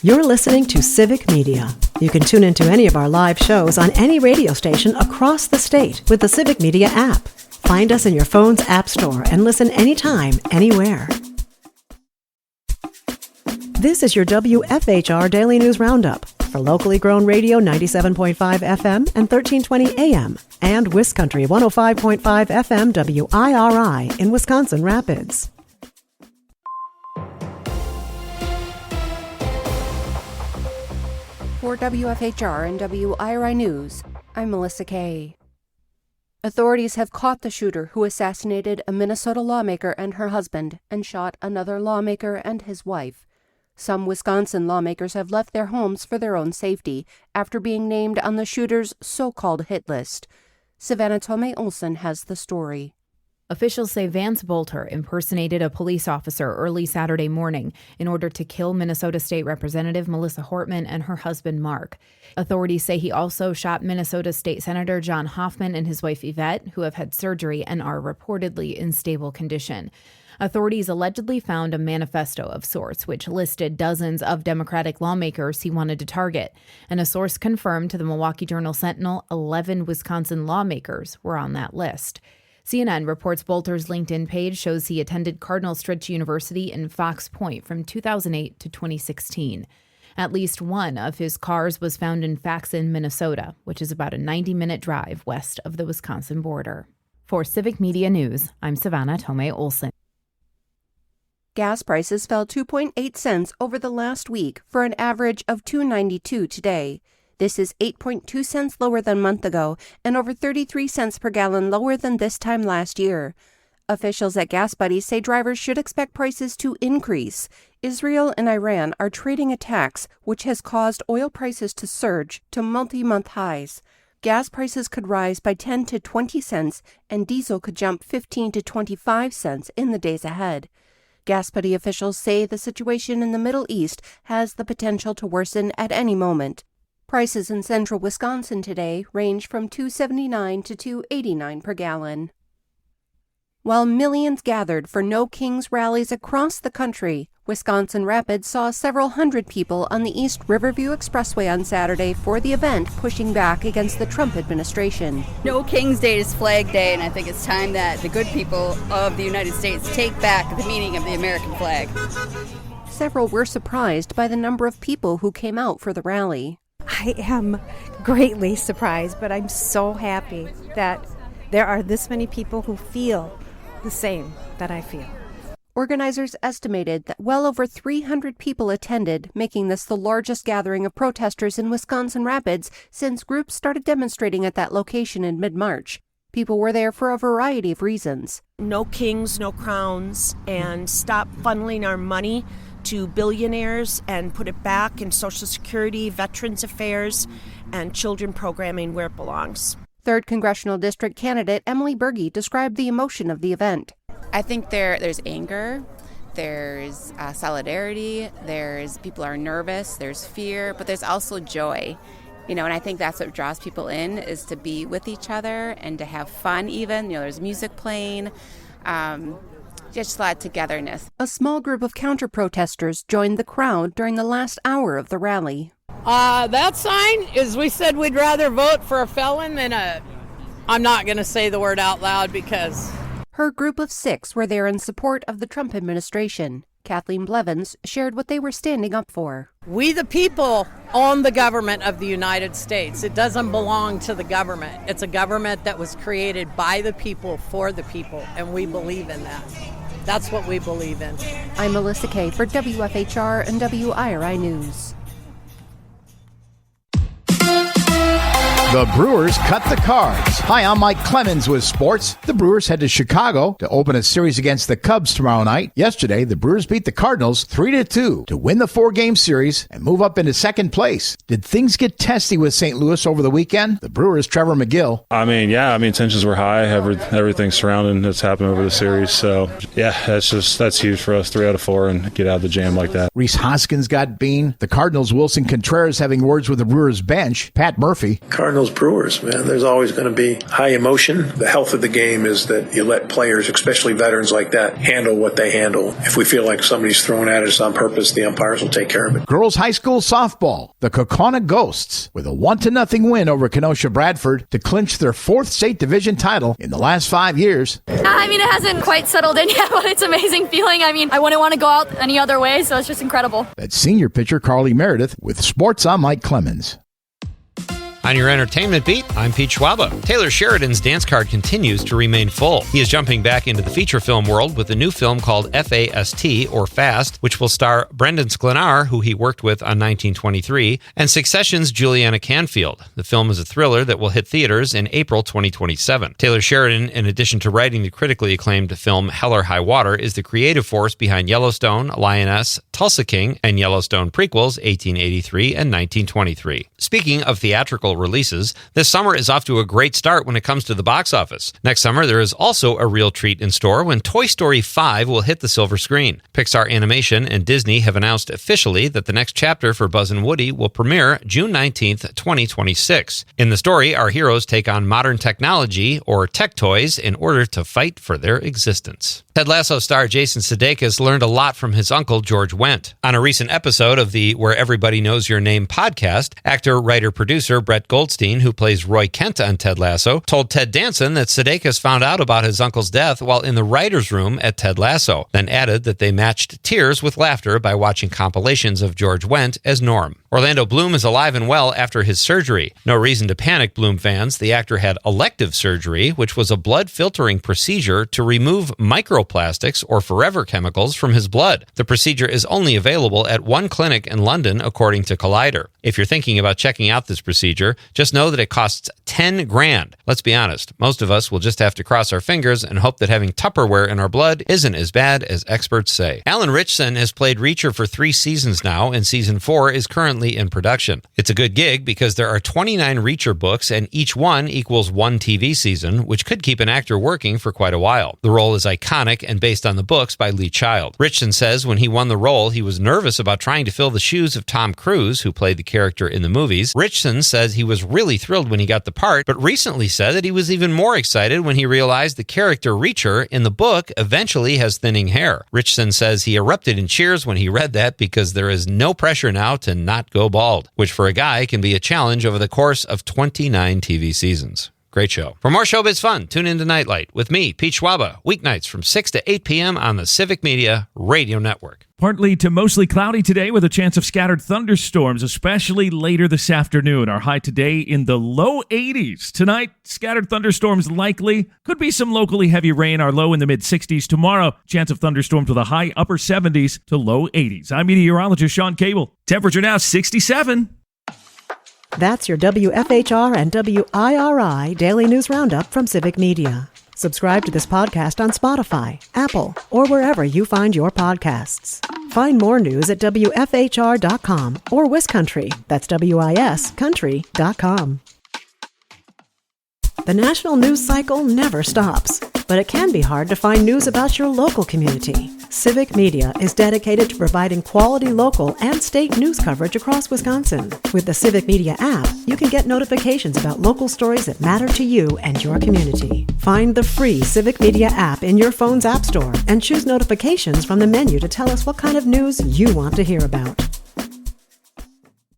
You're listening to Civic Media. You can tune into any of our live shows on any radio station across the state with the Civic Media app. Find us in your phone's app store and listen anytime, anywhere. This is your WFHR Daily News Roundup for locally grown radio 97.5 FM and 1320 AM and WisCountry 105.5 FM WIRI in Wisconsin Rapids. For WFHR and WIRI News, I'm Melissa Kay. Authorities have caught the shooter who assassinated a Minnesota lawmaker and her husband and shot another lawmaker and his wife. Some Wisconsin lawmakers have left their homes for their own safety after being named on the shooter's so-called hit list. Savannah Tomei-Olsen has the story. Officials say Vance Bolter impersonated a police officer early Saturday morning in order to kill Minnesota State Representative Melissa Hortman and her husband Mark. Authorities say he also shot Minnesota State Senator John Hoffman and his wife Yvette, who have had surgery and are reportedly in stable condition. Authorities allegedly found a manifesto of sorts, which listed dozens of Democratic lawmakers he wanted to target. And a source confirmed to the Milwaukee Journal-Sentinel 11 Wisconsin lawmakers were on that list. CNN reports Bolter's LinkedIn page shows he attended Cardinal Stritch University in Fox Point from 2008 to 2016. At least one of his cars was found in Faxon, Minnesota, which is about a 90-minute drive west of the Wisconsin border. For Civic Media News, I'm Savannah Tomei-Olsen. Gas prices fell 2.8 cents over the last week for an average of $2.92 today. This is 8.2 cents lower than a month ago and over 33 cents per gallon lower than this time last year. Officials at Gas Buddies say drivers should expect prices to increase. Israel and Iran are trading attacks, which has caused oil prices to surge to multi-month highs. Gas prices could rise by 10 to 20 cents and diesel could jump 15 to 25 cents in the days ahead. Gas Buddy officials say the situation in the Middle East has the potential to worsen at any moment. Prices in central Wisconsin today range from $2.79 to $2.89 per gallon. While millions gathered for No Kings rallies across the country, Wisconsin Rapids saw several hundred people on the East Riverview Expressway on Saturday for the event pushing back against the Trump administration. No Kings Day is Flag Day, and I think it's time that the good people of the United States take back the meaning of the American flag. Several were surprised by the number of people who came out for the rally. I am greatly surprised, but I'm so happy that there are this many people who feel the same that I feel. Organizers estimated that well over 300 people attended, making this the largest gathering of protesters in Wisconsin Rapids since groups started demonstrating at that location in mid-March. People were there for a variety of reasons. No kings, no crowns, and stop funneling our money to billionaires and put it back in Social Security, Veterans Affairs, and children programming where it belongs. 3rd Congressional District candidate Emily Berge described the emotion of the event. I think there's anger, there's solidarity, there's people are nervous, there's fear, but there's also joy. And I think that's what draws people in, is to be with each other and to have fun even. There's music playing. Just a lot of togetherness. A small group of counter-protesters joined the crowd during the last hour of the rally. That sign is, we said we'd rather vote for a felon than I'm not going to say the word out loud because... Her group of 6 were there in support of the Trump administration. Kathleen Blevins shared what they were standing up for. We the people own the government of the United States. It doesn't belong to the government. It's a government that was created by the people for the people, and we believe in that. That's what we believe in. I'm Melissa Kay for WFHR and WIRI News. The Brewers cut the cards. Hi, I'm Mike Clemens with sports. The Brewers head to Chicago to open a series against the Cubs tomorrow night. Yesterday, the Brewers beat the Cardinals 3-2 to win the 4-game series and move up into second place. Did things get testy with St. Louis over the weekend? The Brewers' Trevor McGill. Tensions were high. Everything surrounding that's happened over the series. So, that's huge for us. 3 out of 4 and get out of the jam like that. Rhys Hoskins got beaned. The Cardinals' Wilson Contreras having words with the Brewers bench. Pat Murphy. Cardinals Cardinals Brewers, man. There's always going to be high emotion. The health of the game is that you let players, especially veterans like that, handle what they handle. If we feel like somebody's throwing at us on purpose, the umpires will take care of it. Girls high school softball, the Kaukauna Ghosts, with a 1-0 win over Kenosha Bradford to clinch their 4th state division title in the last 5 years. I mean, it hasn't quite settled in yet, but it's an amazing feeling. I mean, I wouldn't want to go out any other way, so it's just incredible. That's senior pitcher Carly Meredith with sports. I'm Mike Clemens. On your entertainment beat, I'm Pete Schwaba. Taylor Sheridan's dance card continues to remain full. He is jumping back into the feature film world with a new film called FAST, or Fast, which will star Brendan Sklenar, who he worked with on 1923, and Succession's Juliana Canfield. The film is a thriller that will hit theaters in April 2027. Taylor Sheridan, in addition to writing the critically acclaimed film Hell or High Water, is the creative force behind Yellowstone, Lioness, Tulsa King, and Yellowstone prequels 1883 and 1923. Speaking of theatrical releases, this summer is off to a great start when it comes to the box office. Next summer, there is also a real treat in store when Toy Story 5 will hit the silver screen. Pixar Animation and Disney have announced officially that the next chapter for Buzz and Woody will premiere June 19th, 2026. In the story, our heroes take on modern technology, or tech toys, in order to fight for their existence. Ted Lasso star Jason Sudeikis learned a lot from his uncle, George Wendt. On a recent episode of the Where Everybody Knows Your Name podcast, actor, writer, producer Brett Goldstein, who plays Roy Kent on Ted Lasso, told Ted Danson that Sudeikis found out about his uncle's death while in the writer's room at Ted Lasso, then added that they matched tears with laughter by watching compilations of George Wendt as Norm. Orlando Bloom is alive and well after his surgery. No reason to panic, Bloom fans. The actor had elective surgery, which was a blood filtering procedure to remove microplastics or forever chemicals from his blood. The procedure is only available at one clinic in London, according to Collider. If you're thinking about checking out this procedure, just know that it costs $10,000. Let's be honest, most of us will just have to cross our fingers and hope that having Tupperware in our blood isn't as bad as experts say. Alan Ritchson has played Reacher for 3 seasons now, and season 4 is currently in production. It's a good gig because there are 29 Reacher books, and each one equals 1 TV season, which could keep an actor working for quite a while. The role is iconic and based on the books by Lee Child. Ritchson says when he won the role, he was nervous about trying to fill the shoes of Tom Cruise, who played the character in the movies. Ritchson says he was really thrilled when he got the part, but recently said that he was even more excited when he realized the character Reacher in the book eventually has thinning hair. Ritchson says he erupted in cheers when he read that because there is no pressure now to not go bald, which for a guy can be a challenge over the course of 29 TV seasons. Great show. For more showbiz fun, tune in to Nightlight with me, Pete Schwaba, weeknights from 6 to 8 p.m. on the Civic Media Radio Network. Partly to mostly cloudy today with a chance of scattered thunderstorms, especially later this afternoon. Our high today in the low 80s. Tonight, scattered thunderstorms likely. Could be some locally heavy rain. Our low in the mid-60s. Tomorrow, chance of thunderstorms with a high upper 70s to low 80s. I'm meteorologist Sean Cable. Temperature now 67. That's your WFHR and WIRI Daily News Roundup from Civic Media. Subscribe to this podcast on Spotify, Apple, or wherever you find your podcasts. Find more news at WFHR.com or WisCountry, that's WIS Country.com. The national news cycle never stops, but it can be hard to find news about your local community. Civic Media is dedicated to providing quality local and state news coverage across Wisconsin. With the Civic Media app, you can get notifications about local stories that matter to you and your community. Find the free Civic Media app in your phone's app store and choose notifications from the menu to tell us what kind of news you want to hear about.